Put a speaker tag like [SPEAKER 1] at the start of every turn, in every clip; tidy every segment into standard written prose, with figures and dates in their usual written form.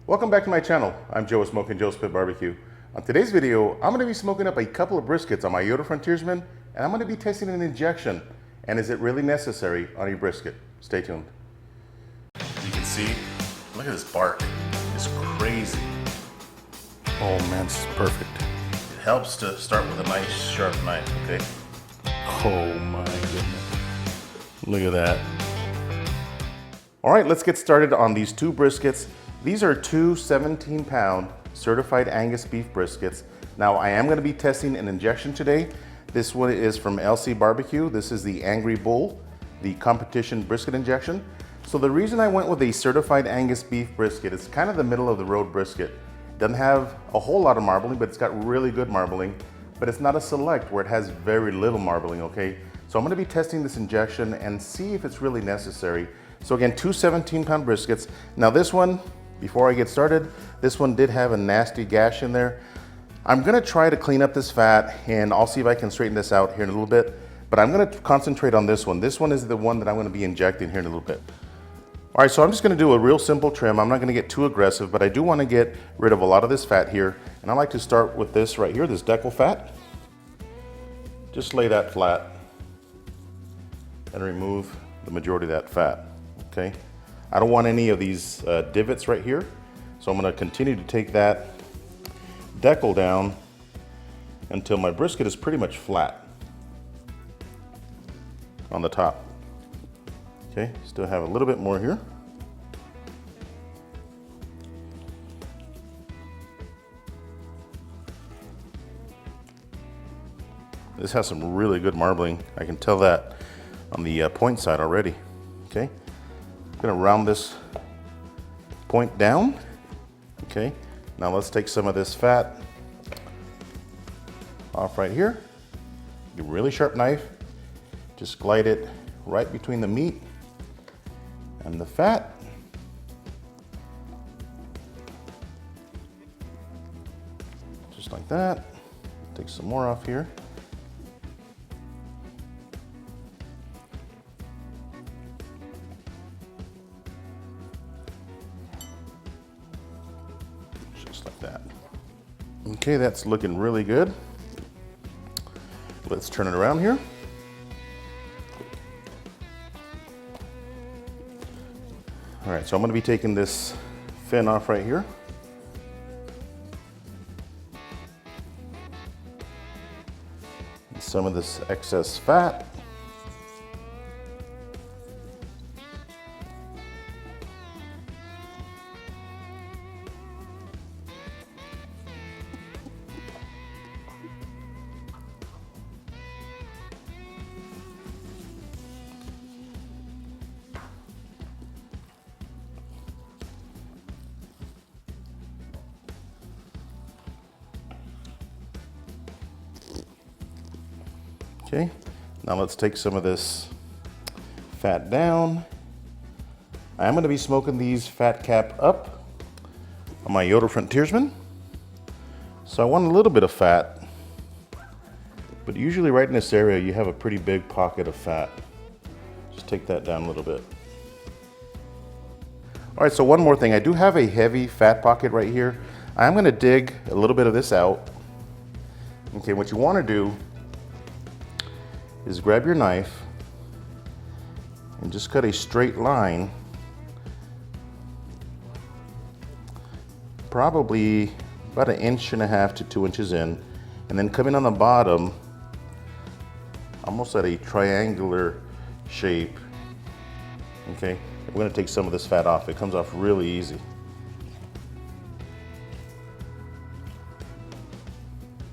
[SPEAKER 1] Welcome back to my channel. I'm Joe with Smokin Joe BBQ. On today's video, I'm going to be smoking up a couple of briskets on my Yoder Frontiersman, and I'm going to be testing an injection. And is it really necessary on a brisket? Stay tuned. You can see, look at this bark. It's crazy. Oh man, this is perfect. It helps to start with a nice sharp knife, okay? Oh my goodness. Look at that. All right, let's get started on these two briskets. These are two 17-pound certified Angus beef briskets. Now, I am going to be testing an injection today. This one is from LC BBQ. This is the Angry Bull, the competition brisket injection. So the reason I went with a certified Angus beef brisket, it's kind of the middle of the road brisket. It doesn't have a whole lot of marbling, but it's got really good marbling. But it's not a select where it has very little marbling, okay? So I'm going to be testing this injection and see if it's really necessary. So again, two 17-pound briskets. Now this one, before I get started, this one did have a nasty gash in there. I'm gonna try to clean up this fat and I'll see if I can straighten this out here in a little bit, but I'm gonna concentrate on this one. This one is the one that I'm gonna be injecting here in a little bit. All right, so I'm just gonna do a real simple trim. I'm not gonna get too aggressive, but I do wanna get rid of a lot of this fat here. And I like to start with this right here, this decal fat. Just lay that flat and remove the majority of that fat, okay? I don't want any of these divots right here. So I'm gonna continue to take that decal down until my brisket is pretty much flat on the top. Okay, still have a little bit more here. This has some really good marbling. I can tell that on the point side already, okay? I'm gonna round this point down. Okay, now let's take some of this fat off right here. Get a really sharp knife. Just glide it right between the meat and the fat. Just like that. Take some more off here. Like that. Okay, that's looking really good. Let's turn it around here. All right, so I'm going to be taking this fin off right here. And some of this excess fat. Okay, now let's take some of this fat down. I'm going to be smoking these fat cap up on my Yoder Frontiersman. So I want a little bit of fat, but usually right in this area you have a pretty big pocket of fat. Just take that down a little bit. All right, so one more thing. I do have a heavy fat pocket right here. I'm going to dig a little bit of this out. Okay, what you want to do is grab your knife and just cut a straight line, probably about 1.5 inches to 2 inches in, and then come in on the bottom almost at a triangular shape. Okay, we're going to take some of this fat off. It comes off really easy.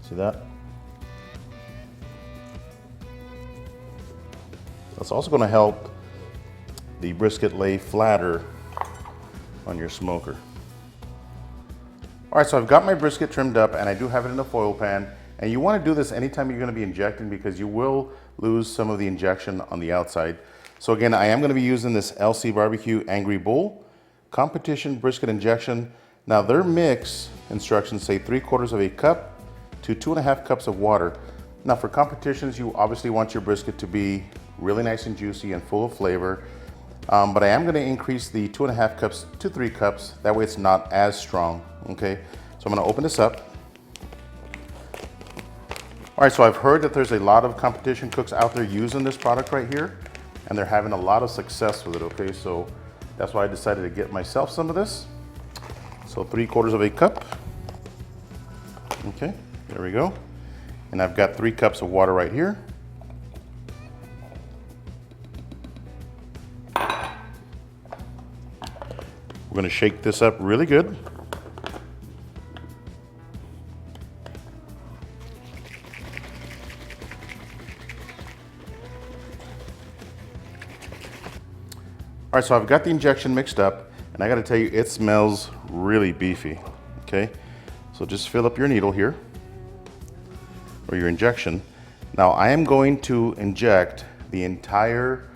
[SPEAKER 1] See that? That's also going to help the brisket lay flatter on your smoker. All right, so I've got my brisket trimmed up and I do have it in a foil pan. And you want to do this anytime you're going to be injecting because you will lose some of the injection on the outside. So again, I am going to be using this LC BBQ Angry Bull competition brisket injection. Now their mix instructions say 3/4 cup to 2.5 cups of water. Now for competitions, you obviously want your brisket to be really nice and juicy and full of flavor. But I am going to increase the 2.5 cups to 3 cups. That way it's not as strong, okay? So I'm going to open this up. All right, so I've heard that there's a lot of competition cooks out there using this product right here, and they're having a lot of success with it, okay? So that's why I decided to get myself some of this. So 3/4 cup. Okay, there we go. And I've got 3 cups of water right here. We're gonna shake this up really good. All right, so I've got the injection mixed up, and I gotta tell you, it smells really beefy, okay? So just fill up your needle here, or your injection. Now I am going to inject the entire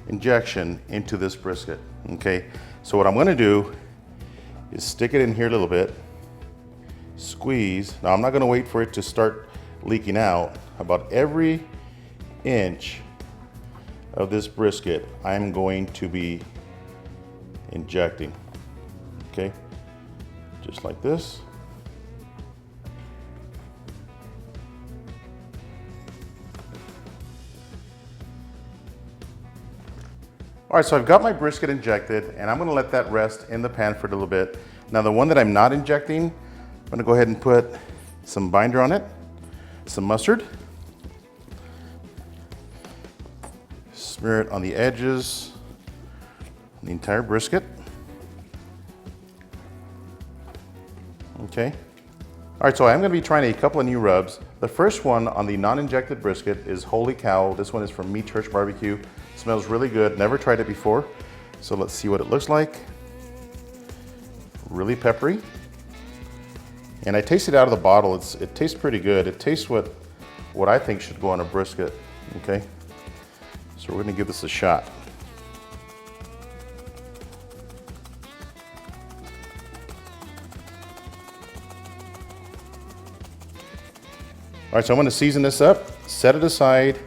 [SPEAKER 1] injection into this brisket, okay? So what I'm gonna do is stick it in here a little bit, squeeze. Now I'm not gonna wait for it to start leaking out. About every inch of this brisket, I'm going to be injecting, okay? Just like this. All right, so I've got my brisket injected, and I'm gonna let that rest in the pan for a little bit. Now the one that I'm not injecting, I'm gonna go ahead and put some binder on it, some mustard, smear it on the edges, the entire brisket. Okay. All right, so I'm gonna be trying a couple of new rubs. The first one on the non-injected brisket is Holy Cow. This one is from Meat Church Barbecue. Smells really good, never tried it before. So let's see what it looks like. Really peppery. And I tasted out of the bottle, it tastes pretty good. It tastes what I think should go on a brisket, okay? So we're gonna give this a shot. All right, so I'm gonna season this up, set it aside,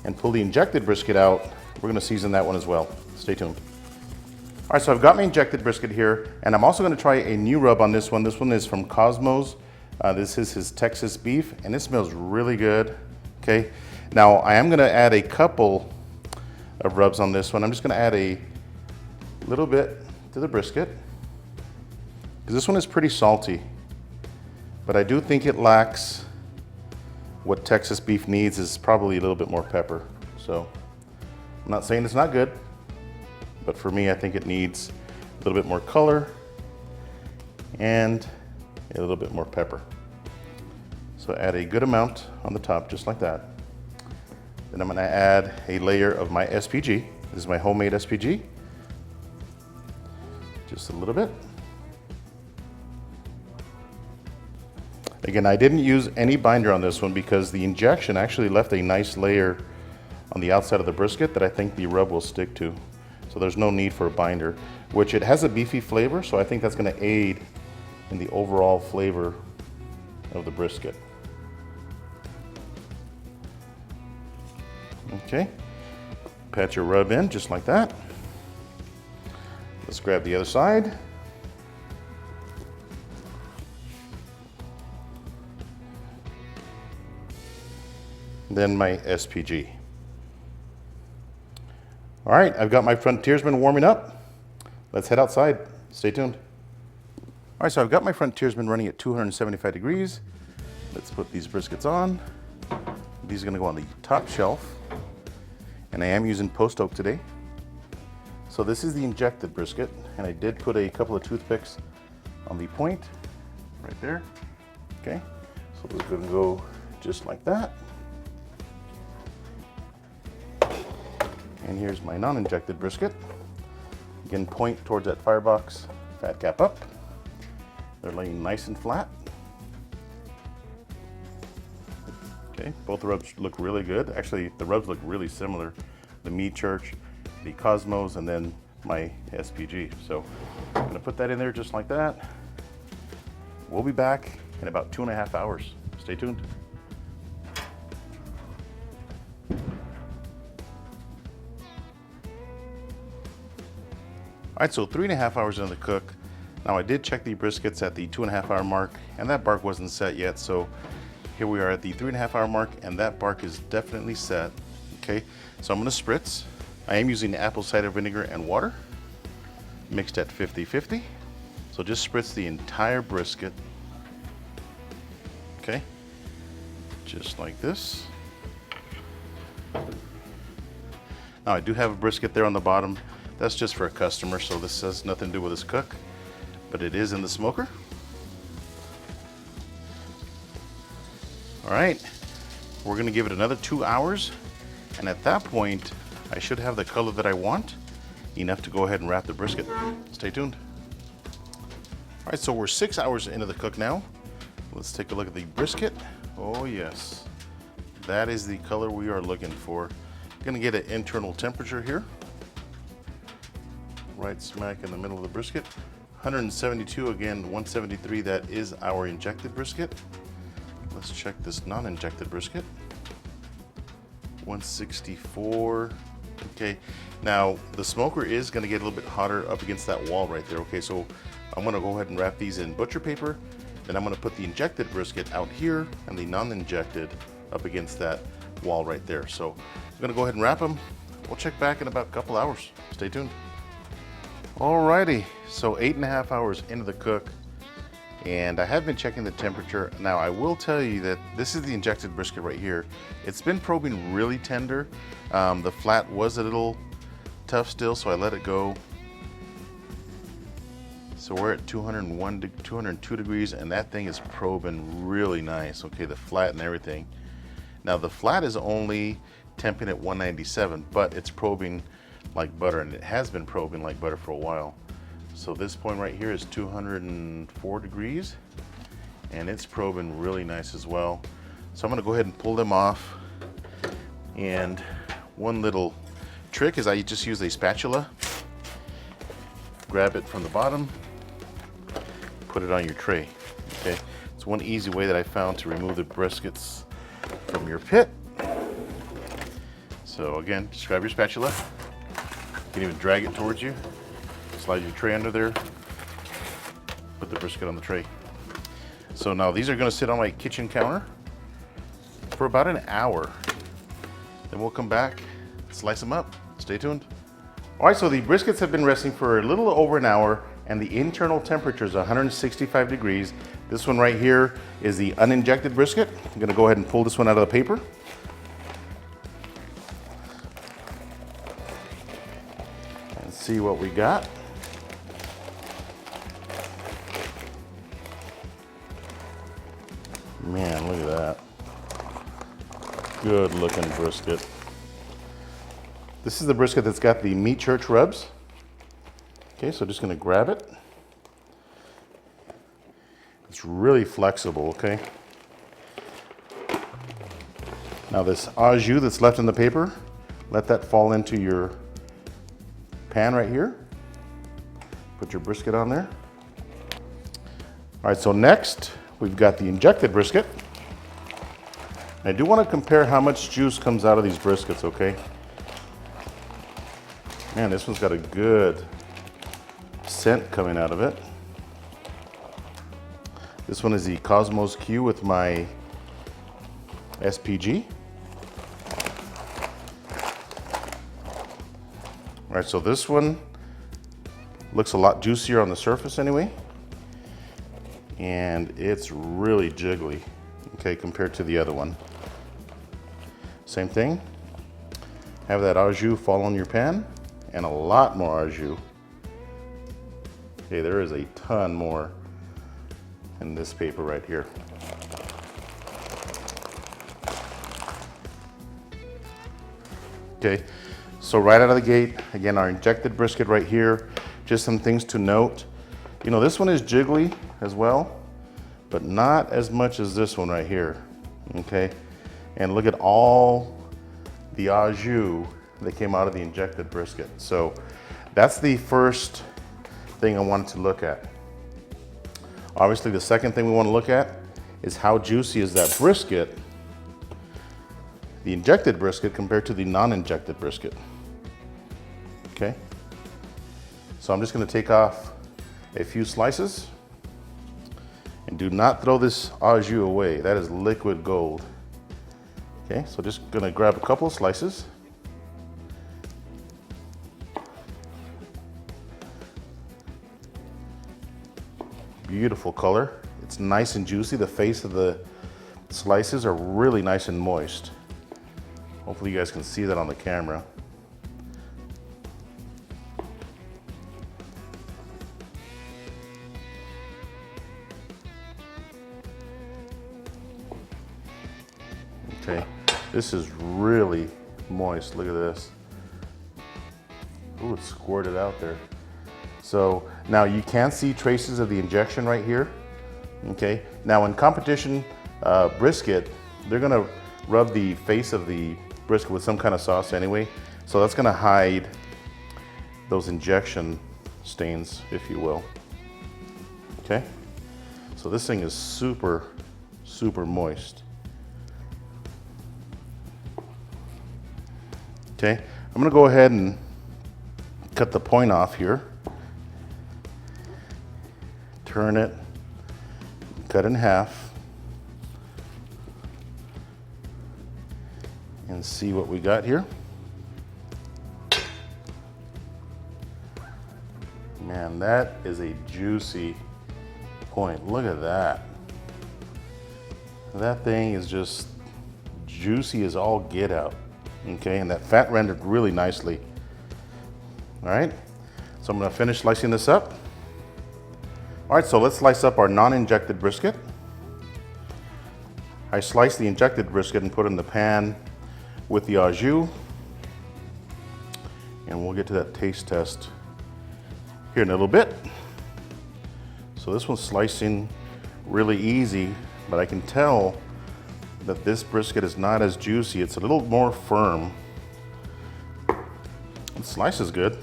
[SPEAKER 1] and pull the injected brisket out. We're gonna season that one as well. Stay tuned. All right, so I've got my injected brisket here, and I'm also gonna try a new rub on this one. This one is from Cosmos. This is his Texas beef, and it smells really good, okay? Now, I am gonna add a couple of rubs on this one. I'm just gonna add a little bit to the brisket, because this one is pretty salty, but I do think it lacks what Texas beef needs is probably a little bit more pepper. So I'm not saying it's not good, but for me, I think it needs a little bit more color and a little bit more pepper. So add a good amount on the top, just like that. Then I'm gonna add a layer of my SPG. This is my homemade SPG. Just a little bit. Again, I didn't use any binder on this one because the injection actually left a nice layer on the outside of the brisket that I think the rub will stick to. So there's no need for a binder, which it has a beefy flavor, so I think that's gonna aid in the overall flavor of the brisket. Okay, pat your rub in just like that. Let's grab the other side. Then my SPG. All right, I've got my frontiersman warming up. Let's head outside. Stay tuned. All right, so I've got my frontiersman running at 275 degrees. Let's put these briskets on. These are gonna go on the top shelf. And I am using post oak today. So this is the injected brisket, and I did put a couple of toothpicks on the point, right there. Okay, so we're gonna go just like that. And here's my non-injected brisket. Again, point towards that firebox, fat cap up. They're laying nice and flat. Okay, both rubs look really good. Actually, the rubs look really similar. The Meat Church, the Cosmos, and then my SPG. So I'm gonna put that in there just like that. We'll be back in about 2.5 hours. Stay tuned. right, so 3.5 hours into the cook. Now I did check the briskets at the 2.5 hour mark, and that bark wasn't set yet. So here we are at the 3.5 hour mark, and that bark is definitely set. Okay, so I'm gonna spritz. I am using apple cider vinegar and water, mixed at 50-50. So just spritz the entire brisket. Okay, just like this. Now I do have a brisket there on the bottom. That's just for a customer, so this has nothing to do with this cook, but it is in the smoker. All right, we're gonna give it another 2 hours, and at that point, I should have the color that I want, enough to go ahead and wrap the brisket. Stay tuned. All right, so we're 6 hours into the cook now. Let's take a look at the brisket. Oh yes, that is the color we are looking for. Gonna get an internal temperature here, right smack in the middle of the brisket. 172, again 173, that is our injected brisket. Let's check this non-injected brisket. 164. Okay, now the smoker is gonna get a little bit hotter up against that wall right there. Okay, so I'm gonna go ahead and wrap these in butcher paper. Then I'm gonna put the injected brisket out here and the non-injected up against that wall right there. So I'm gonna go ahead and wrap them. We'll check back in about a couple hours. Stay tuned. Alrighty, so 8.5 hours into the cook, and I have been checking the temperature. Now I will tell you that this is the injected brisket right here. It's been probing really tender. The flat was a little tough still, so I let it go. So we're at 202 degrees, and that thing is probing really nice. Okay, the flat and everything. Now the flat is only temping at 197, but it's probing like butter, and it has been probing like butter for a while. So this point right here is 204 degrees, and it's probing really nice as well. So I'm gonna go ahead and pull them off. And one little trick is I just use a spatula, grab it from the bottom, put it on your tray. Okay, it's one easy way that I found to remove the briskets from your pit. So again, just grab your spatula. You can even drag it towards you. Slide your tray under there. Put the brisket on the tray. So now these are gonna sit on my kitchen counter for about an hour. Then we'll come back, slice them up. Stay tuned. All right, so the briskets have been resting for a little over an hour, and the internal temperature is 165 degrees. This one right here is the uninjected brisket. I'm gonna go ahead and pull this one out of the paper. And see what we got. Man, look at that. Good looking brisket. This is the brisket that's got the meat church rubs. Okay, so just gonna grab it. It's really flexible, okay? Now this au jus that's left in the paper, let that fall into your pan right here. Put your brisket on there. All right, so next we've got the injected brisket. I do want to compare how much juice comes out of these briskets, okay? Man, this one's got a good scent coming out of it. This one is the Cosmos Q with my SPG. All right, so this one looks a lot juicier on the surface anyway. And it's really jiggly, okay, compared to the other one. Same thing. Have that au jus fall on your pan, and a lot more au jus. Okay, there is a ton more in this paper right here. Okay, so right out of the gate, again, our injected brisket right here. Just some things to note. You know, this one is jiggly as well, but not as much as this one right here, okay? And look at all the au jus that came out of the injected brisket. So that's the first thing I wanted to look at. Obviously, the second thing we want to look at is how juicy is that brisket, the injected brisket, compared to the non-injected brisket. Okay? So I'm just going to take off a few slices. And do not throw this au jus away. That is liquid gold. Okay, so just going to grab a couple of slices. Beautiful color. It's nice and juicy. The face of the slices are really nice and moist. Hopefully you guys can see that on the camera. Okay, this is really moist. Look at this. Ooh, it squirted out there. So now you can see traces of the injection right here. Okay, now in competition brisket, they're gonna rub the face of the brisket with some kind of sauce anyway. So that's gonna hide those injection stains, if you will. Okay, so this thing is super, super moist. Okay, I'm gonna go ahead and cut the point off here. Turn it, cut in half, and see what we got here. Man, that is a juicy point. Look at that. That thing is just juicy as all get out. Okay, and that fat rendered really nicely. All right, so I'm gonna finish slicing this up. All right, so let's slice up our non-injected brisket. I sliced the injected brisket and put it in the pan with the au jus. And we'll get to that taste test here in a little bit. So this one's slicing really easy, but I can tell that this brisket is not as juicy. It's a little more firm. The slice is good.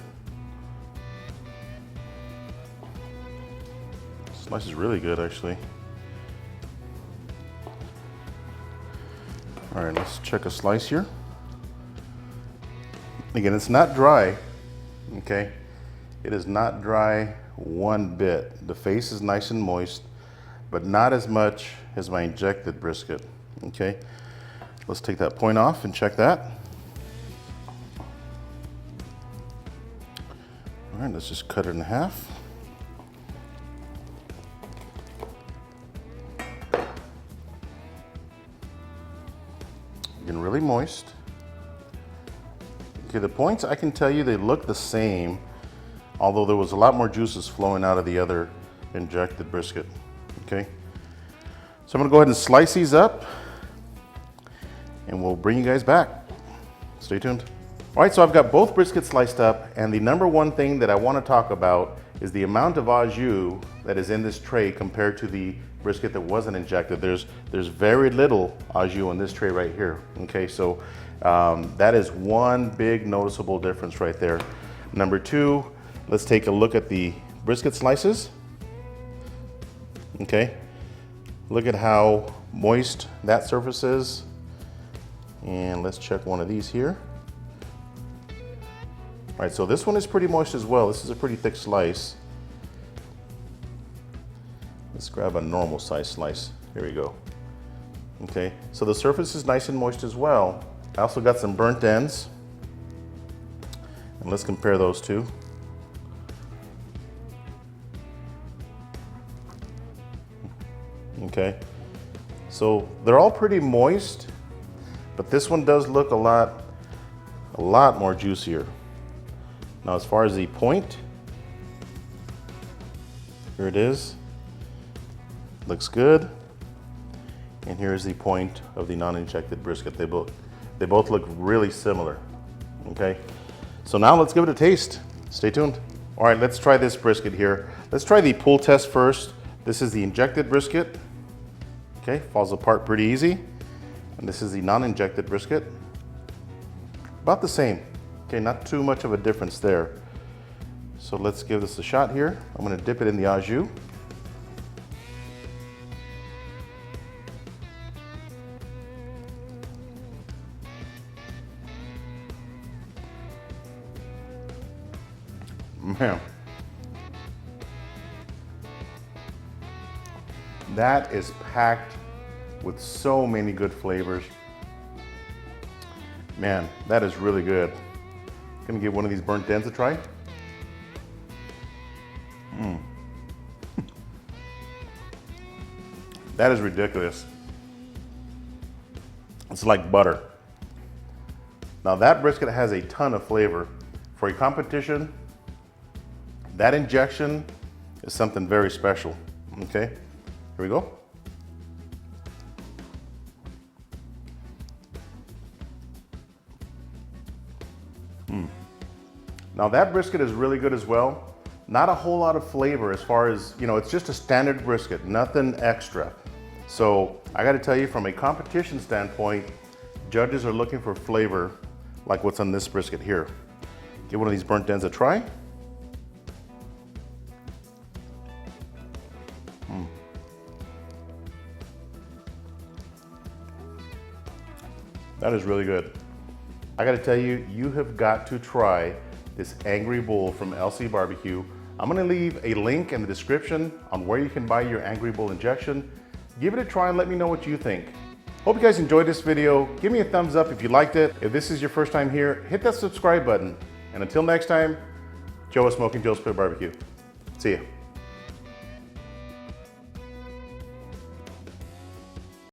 [SPEAKER 1] The slice is really good, actually. All right, let's check a slice here. Again, it's not dry, okay? It is not dry one bit. The face is nice and moist, but not as much as my injected brisket. Okay, let's take that point off and check that. All right, let's just cut it in half. Again, really moist. Okay, the points, I can tell you they look the same, although there was a lot more juices flowing out of the other injected brisket. Okay, so I'm gonna go ahead and slice these up, and we'll bring you guys back. Stay tuned. All right, so I've got both briskets sliced up, and the number one thing that I want to talk about is the amount of au jus that is in this tray compared to the brisket that wasn't injected. There's very little au jus in this tray right here. Okay, so that is one big noticeable difference right there. Number two, let's take a look at the brisket slices. Okay, look at how moist that surface is. And let's check one of these here. All right, so this one is pretty moist as well. This is a pretty thick slice. Let's grab a normal size slice. Here we go. Okay, so the surface is nice and moist as well. I also got some burnt ends. And let's compare those two. Okay, so they're all pretty moist, but this one does look a lot more juicier. Now, as far as the point, here it is. Looks good. And here's the point of the non-injected brisket. They both look really similar. Okay, so now let's give it a taste. Stay tuned. All right, let's try this brisket here. Let's try the pull test first. This is the injected brisket. Okay, falls apart pretty easy. And this is the non-injected brisket. About the same. Okay, not too much of a difference there. So let's give this a shot here. I'm gonna dip it in the au jus. Man, That is packed with so many good flavors. Man, that is really good. Gonna give one of these burnt ends a try. That is ridiculous. It's like butter. Now that brisket has a ton of flavor. For a competition, that injection is something very special. Okay, here we go. Now that brisket is really good as well. Not a whole lot of flavor as far as, you know, it's just a standard brisket, nothing extra. So I gotta tell you, from a competition standpoint, judges are looking for flavor like what's on this brisket here. Give one of these burnt ends a try. That is really good. I gotta tell you, you have got to try this Angry Bull from LC BBQ. I'm gonna leave a link in the description on where you can buy your Angry Bull injection. Give it a try and let me know what you think. Hope you guys enjoyed this video. Give me a thumbs up if you liked it. If this is your first time here, hit that subscribe button. And until next time, Joe with Smokin Joe's Pit Barbecue. See ya.